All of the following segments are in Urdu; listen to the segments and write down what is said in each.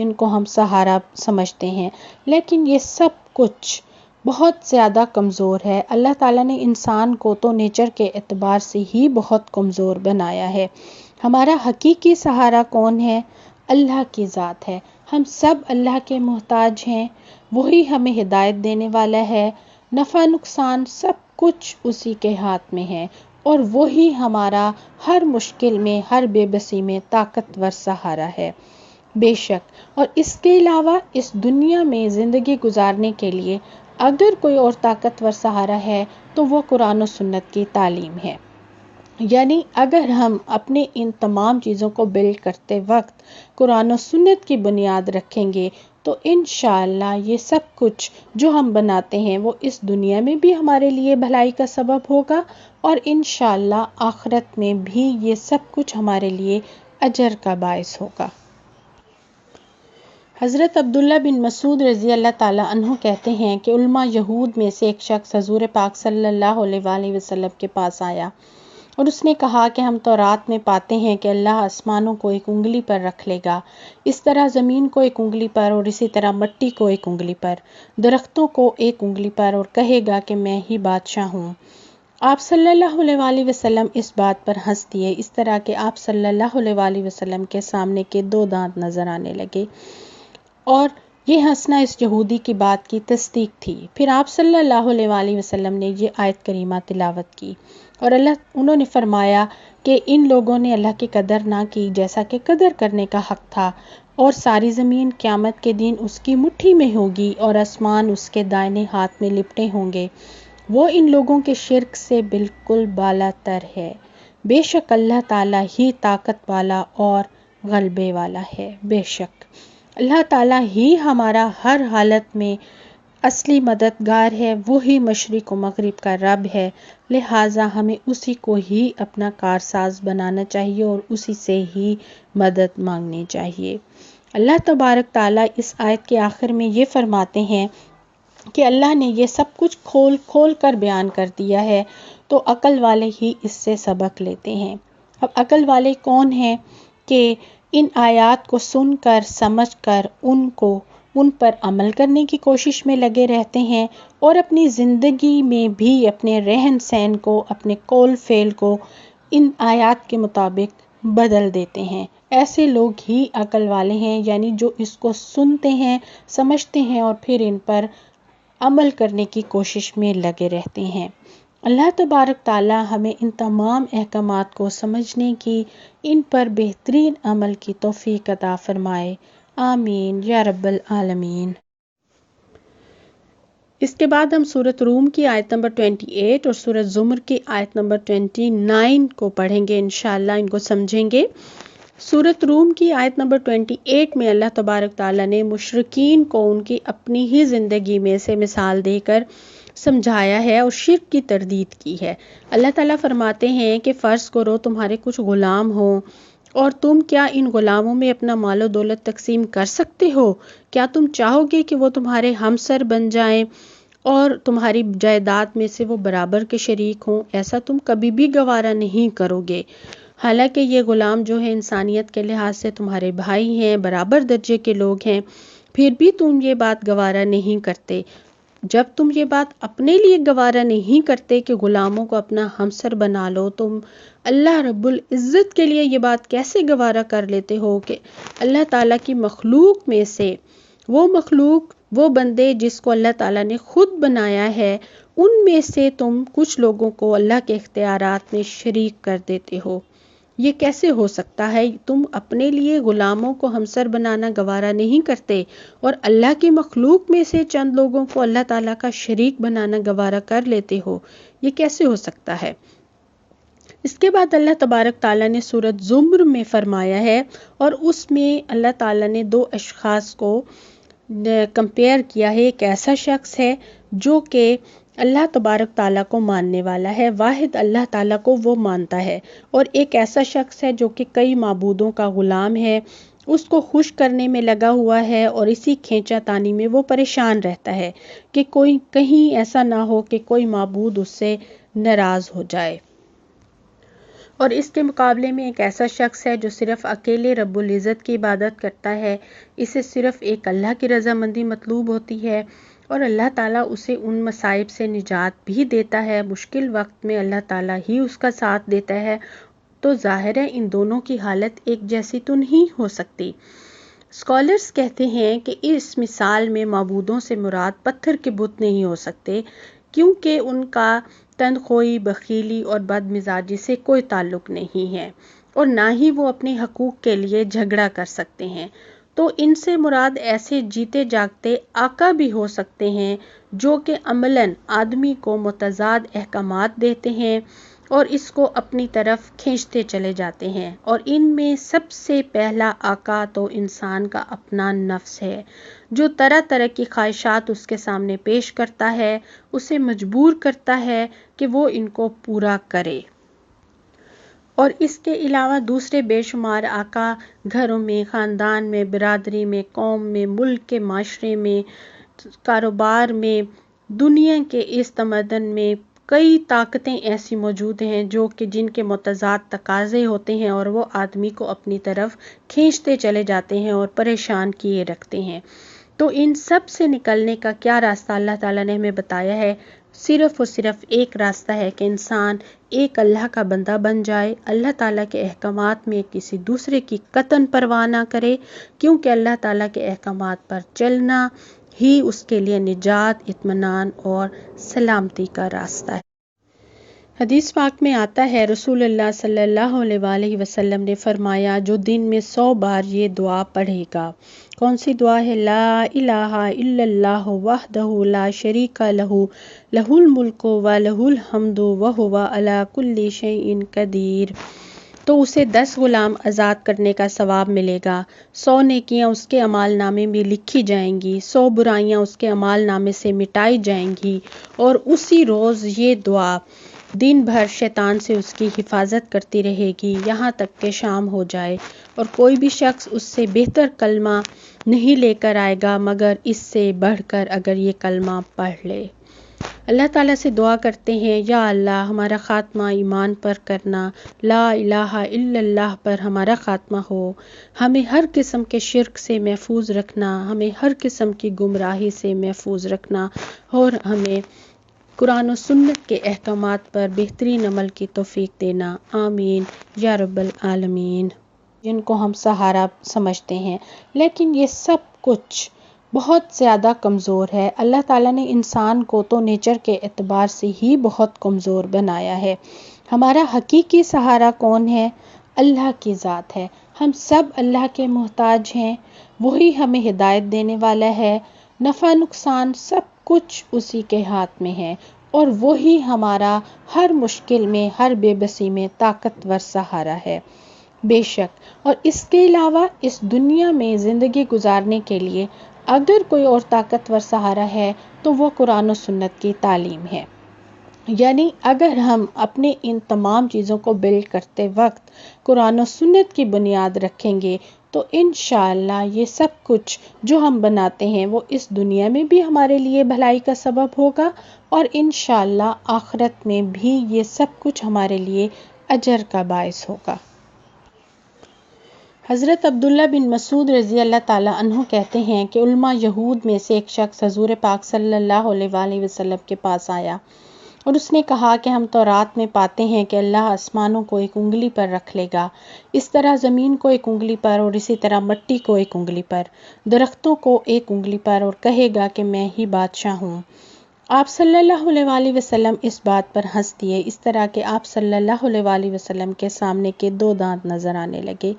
جن کو ہم سہارا سمجھتے ہیں، لیکن یہ سب کچھ بہت زیادہ کمزور ہے۔ اللہ تعالیٰ نے انسان کو تو نیچر کے اعتبار سے ہی بہت کمزور بنایا ہے۔ ہمارا حقیقی سہارا کون ہے؟ اللہ کی ذات ہے۔ ہم سب اللہ کے محتاج ہیں، وہی ہمیں ہدایت دینے والا ہے، نفع نقصان سب کچھ اسی کے ہاتھ میں ہے، اور وہی ہمارا ہر مشکل میں، ہر بے بسی میں طاقتور سہارا ہے۔ بے شک، اور اس کے علاوہ اس دنیا میں زندگی گزارنے کے لیے اگر کوئی اور طاقتور سہارا ہے تو وہ قرآن و سنت کی تعلیم ہے۔ یعنی اگر ہم اپنے ان تمام چیزوں کو بلڈ کرتے وقت قرآن و سنت کی بنیاد رکھیں گے تو انشاءاللہ یہ سب کچھ جو ہم بناتے ہیں وہ اس دنیا میں بھی ہمارے لیے بھلائی کا سبب ہوگا، اور انشاءاللہ آخرت میں بھی یہ سب کچھ ہمارے لیے اجر کا باعث ہوگا۔ حضرت عبداللہ بن مسعود رضی اللہ تعالیٰ عنہ کہتے ہیں کہ علماء یہود میں سے ایک شخص حضور پاک صلی اللہ علیہ وآلہ وسلم کے پاس آیا اور اس نے کہا کہ ہم تورات میں پاتے ہیں کہ اللہ آسمانوں کو ایک انگلی پر رکھ لے گا، اس طرح زمین کو ایک انگلی پر، اور اسی طرح مٹی کو ایک انگلی پر، درختوں کو ایک انگلی پر، اور کہے گا کہ میں ہی بادشاہ ہوں۔ آپ صلی اللہ علیہ وآلہ وسلم اس بات پر ہنس دیے، اس طرح کہ آپ صلی اللہ علیہ وآلہ وسلم کے سامنے کے 2 دانت نظر آنے لگے، اور یہ ہنسنا اس یہودی کی بات کی تصدیق تھی۔ پھر آپ صلی اللہ علیہ وآلہ وسلم نے یہ آیت کریمہ تلاوت کی، اور انہوں نے فرمایا کہ ان لوگوں نے اللہ کی قدر نہ کی جیسا کہ قدر کرنے کا حق تھا، اور ساری زمین قیامت کے دن اس کی مٹھی میں ہوگی اور آسمان اس کے دائیں ہاتھ میں لپٹے ہوں گے۔ وہ ان لوگوں کے شرک سے بالکل بالا تر ہے۔ بے شک اللہ تعالیٰ ہی طاقت والا اور غلبے والا ہے۔ بے شک اللہ تعالیٰ ہی ہمارا ہر حالت میں اصلی مددگار ہے، وہی مشرق و مغرب کا رب ہے، لہٰذا ہمیں اسی کو ہی اپنا کارساز بنانا چاہیے اور اسی سے ہی مدد مانگنی چاہیے۔ اللہ تبارک تعالیٰ اس آیت کے آخر میں یہ فرماتے ہیں کہ اللہ نے یہ سب کچھ کھول کھول کر بیان کر دیا ہے، تو عقل والے ہی اس سے سبق لیتے ہیں۔ اب عقل والے کون ہیں کہ ان آیات کو سن کر، سمجھ کر ان پر عمل کرنے کی کوشش میں لگے رہتے ہیں، اور اپنی زندگی میں بھی اپنے رہن سہن کو، اپنے قول فعل کو ان آیات کے مطابق بدل دیتے ہیں۔ ایسے لوگ ہی عقل والے ہیں، یعنی جو اس کو سنتے ہیں، سمجھتے ہیں اور پھر ان پر عمل کرنے کی کوشش میں لگے رہتے ہیں۔ اللہ تبارک تعالی ہمیں ان تمام احکامات کو سمجھنے کی، ان پر بہترین عمل کی توفیق عطا فرمائے، آمین یا رب العالمین۔ اس کے بعد ہم سورۃ روم کی آیت نمبر 28 اور سورۃ زمر کی آیت نمبر 29 کو پڑھیں گے، انشاءاللہ ان کو سمجھیں گے۔ سورۃ روم کی آیت نمبر 28 میں اللہ تبارک تعالیٰ نے مشرکین کو ان کی اپنی ہی زندگی میں سے مثال دے کر سمجھایا ہے اور شرک کی تردید کی ہے۔ اللہ تعالیٰ فرماتے ہیں کہ فرض کرو تمہارے کچھ غلام ہوں، اور تم کیا ان غلاموں میں اپنا مال و دولت تقسیم کر سکتے ہو؟ کیا تم چاہو گے کہ وہ تمہارے ہمسر بن جائیں اور تمہاری جائیداد میں سے وہ برابر کے شریک ہوں؟ ایسا تم کبھی بھی گوارا نہیں کرو گے۔ حالانکہ یہ غلام جو ہیں انسانیت کے لحاظ سے تمہارے بھائی ہیں، برابر درجے کے لوگ ہیں، پھر بھی تم یہ بات گوارا نہیں کرتے۔ جب تم یہ بات اپنے لیے گوارا نہیں کرتے کہ غلاموں کو اپنا ہمسر بنا لو، تم اللہ رب العزت کے لیے یہ بات کیسے گوارا کر لیتے ہو کہ اللہ تعالیٰ کی مخلوق میں سے وہ بندے جس کو اللہ تعالیٰ نے خود بنایا ہے، ان میں سے تم کچھ لوگوں کو اللہ کے اختیارات میں شریک کر دیتے ہو؟ یہ کیسے ہو سکتا ہے؟ تم اپنے لیے غلاموں کو ہمسر بنانا گوارا نہیں کرتے اور اللہ کی مخلوق میں سے چند لوگوں کو اللہ تعالیٰ کا شریک بنانا گوارا کر لیتے ہو، یہ کیسے ہو سکتا ہے؟ اس کے بعد اللہ تبارک تعالیٰ نے سورۃ زمر میں فرمایا ہے، اور اس میں اللہ تعالیٰ نے 2 اشخاص کو کمپیئر کیا ہے۔ ایک ایسا شخص ہے جو کہ اللہ تبارک تعالیٰ کو ماننے والا ہے، واحد اللہ تعالیٰ کو وہ مانتا ہے، اور ایک ایسا شخص ہے جو کہ کئی معبودوں کا غلام ہے، اس کو خوش کرنے میں لگا ہوا ہے اور اسی کھینچا تانی میں وہ پریشان رہتا ہے کہ کوئی کہیں ایسا نہ ہو کہ کوئی معبود اس سے ناراض ہو جائے۔ اور اس کے مقابلے میں ایک ایسا شخص ہے جو صرف اکیلے رب العزت کی عبادت کرتا ہے، اسے صرف ایک اللہ کی رضامندی مطلوب ہوتی ہے اور اللہ تعالیٰ اسے ان مصائب سے نجات بھی دیتا ہے، مشکل وقت میں اللہ تعالیٰ ہی اس کا ساتھ دیتا ہے، تو ظاہر ہے ان دونوں کی حالت ایک جیسی تو نہیں ہو سکتی۔ اسکالرز کہتے ہیں کہ اس مثال میں معبودوں سے مراد پتھر کے بت نہیں ہو سکتے، کیونکہ ان کا تندخوئی، بخیلی اور بد مزاجی سے کوئی تعلق نہیں ہے اور نہ ہی وہ اپنے حقوق کے لیے جھگڑا کر سکتے ہیں، تو ان سے مراد ایسے جیتے جاگتے آقا بھی ہو سکتے ہیں جو کہ عملاً آدمی کو متضاد احکامات دیتے ہیں اور اس کو اپنی طرف کھینچتے چلے جاتے ہیں، اور ان میں سب سے پہلا آقا تو انسان کا اپنا نفس ہے جو طرح طرح کی خواہشات اس کے سامنے پیش کرتا ہے، اسے مجبور کرتا ہے کہ وہ ان کو پورا کرے۔ اور اس کے علاوہ دوسرے بے شمار آقا گھروں میں، خاندان میں، برادری میں، قوم میں، ملک کے معاشرے میں، کاروبار میں، دنیا کے اس تمدن میں کئی طاقتیں ایسی موجود ہیں جو کہ جن کے متضاد تقاضے ہوتے ہیں اور وہ آدمی کو اپنی طرف کھینچتے چلے جاتے ہیں اور پریشان کیے رکھتے ہیں۔ تو ان سب سے نکلنے کا کیا راستہ اللہ تعالیٰ نے ہمیں بتایا ہے؟ صرف اور صرف ایک راستہ ہے کہ انسان ایک اللہ کا بندہ بن جائے، اللہ تعالیٰ کے احکامات میں کسی دوسرے کی قطعاً پرواہ نہ کرے، کیونکہ اللہ تعالیٰ کے احکامات پر چلنا ہی اس کے لیے نجات، اطمینان اور سلامتی کا راستہ ہے۔ حدیث پاک میں آتا ہے، رسول اللہ صلی اللہ علیہ وآلہ وسلم نے فرمایا، جو دن میں 100 بار یہ دعا پڑھے گا۔ کون سی دعا ہے؟ لا الہ الا اللہ وحدہ لا شریک لہ لہ الملک و لہ الحمد وہو علی کل شیء قدیر، تو اسے 10 غلام آزاد کرنے کا ثواب ملے گا، 100 نیکیاں اس کے اعمال نامے میں لکھی جائیں گی، 100 برائیاں اس کے اعمال نامے سے مٹائی جائیں گی، اور اسی روز یہ دعا دن بھر شیطان سے اس کی حفاظت کرتی رہے گی یہاں تک کہ شام ہو جائے، اور کوئی بھی شخص اس سے بہتر کلمہ نہیں لے کر آئے گا مگر اس سے بڑھ کر اگر یہ کلمہ پڑھ لے۔ اللہ تعالیٰ سے دعا کرتے ہیں، یا اللہ ہمارا خاتمہ ایمان پر کرنا، لا الہ الا اللہ پر ہمارا خاتمہ ہو، ہمیں ہر قسم کے شرک سے محفوظ رکھنا، ہمیں ہر قسم کی گمراہی سے محفوظ رکھنا، اور ہمیں قرآن و سنت کے احکامات پر بہترین عمل کی توفیق دینا، آمین یا رب العالمین۔ جن کو ہم سہارا سمجھتے ہیں، لیکن یہ سب کچھ بہت زیادہ کمزور ہے۔ اللہ تعالیٰ نے انسان کو تو نیچر کے اعتبار سے ہی بہت کمزور بنایا ہے۔ ہمارا حقیقی سہارا کون ہے؟ اللہ کی ذات ہے۔ ہم سب اللہ کے محتاج ہیں، وہی ہمیں ہدایت دینے والا ہے، نفع نقصان سب کچھ اسی کے ہاتھ میں ہے، اور وہی ہمارا ہر مشکل میں، ہر بے بسی میں طاقتور سہارا ہے۔ بے شک، اور اس کے علاوہ اس دنیا میں زندگی گزارنے کے لیے اگر کوئی اور طاقتور سہارا ہے تو وہ قرآن و سنت کی تعلیم ہے۔ یعنی اگر ہم اپنے ان تمام چیزوں کو بلڈ کرتے وقت قرآن و سنت کی بنیاد رکھیں گے تو انشاءاللہ یہ سب کچھ جو ہم بناتے ہیں وہ اس دنیا میں بھی ہمارے لیے بھلائی کا سبب ہوگا، اور انشاءاللہ آخرت میں بھی یہ سب کچھ ہمارے لیے اجر کا باعث ہوگا۔ حضرت عبداللہ بن مسعود رضی اللہ تعالیٰ عنہ کہتے ہیں کہ علماء یہود میں سے ایک شخص حضور پاک صلی اللہ علیہ وآلہ وسلم کے پاس آیا اور اس نے کہا کہ ہم تورات میں پاتے ہیں کہ اللہ آسمانوں کو ایک انگلی پر رکھ لے گا، اس طرح زمین کو ایک انگلی پر، اور اسی طرح مٹی کو ایک انگلی پر، درختوں کو ایک انگلی پر، اور کہے گا کہ میں ہی بادشاہ ہوں۔ آپ صلی اللہ علیہ وآلہ وسلم اس بات پر ہنس دیے، اس طرح کہ آپ صلی اللہ علیہ وآلہ وسلم کے سامنے کے 2 دانت نظر آنے لگے،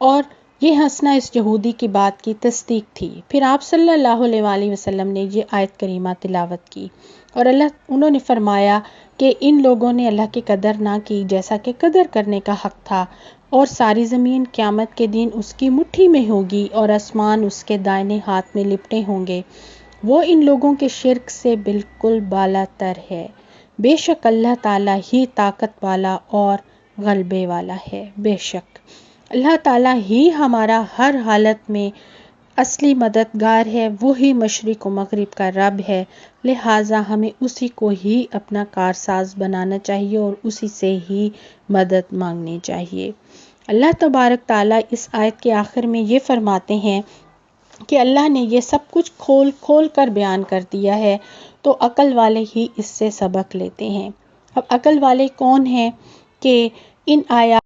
اور یہ ہنسنا اس یہودی کی بات کی تصدیق تھی۔ پھر آپ صلی اللہ علیہ وآلہ وسلم نے یہ آیت کریمہ تلاوت کی، اور انہوں نے فرمایا کہ ان لوگوں نے اللہ کی قدر نہ کی جیسا کہ قدر کرنے کا حق تھا، اور ساری زمین قیامت کے دن اس کی مٹھی میں ہوگی اور آسمان اس کے دائنے ہاتھ میں لپٹے ہوں گے۔ وہ ان لوگوں کے شرک سے بالکل بالا تر ہے۔ بے شک اللہ تعالیٰ ہی طاقت والا اور غلبے والا ہے۔ بے شک اللہ تعالیٰ ہی ہمارا ہر حالت میں اصلی مددگار ہے، وہی مشرق و مغرب کا رب ہے، لہٰذا ہمیں اسی کو ہی اپنا کارساز بنانا چاہیے اور اسی سے ہی مدد مانگنی چاہیے۔ اللہ تبارک تعالیٰ اس آیت کے آخر میں یہ فرماتے ہیں کہ اللہ نے یہ سب کچھ کھول کھول کر بیان کر دیا ہے تو عقل والے ہی اس سے سبق لیتے ہیں۔ اب عقل والے کون ہیں کہ ان آیات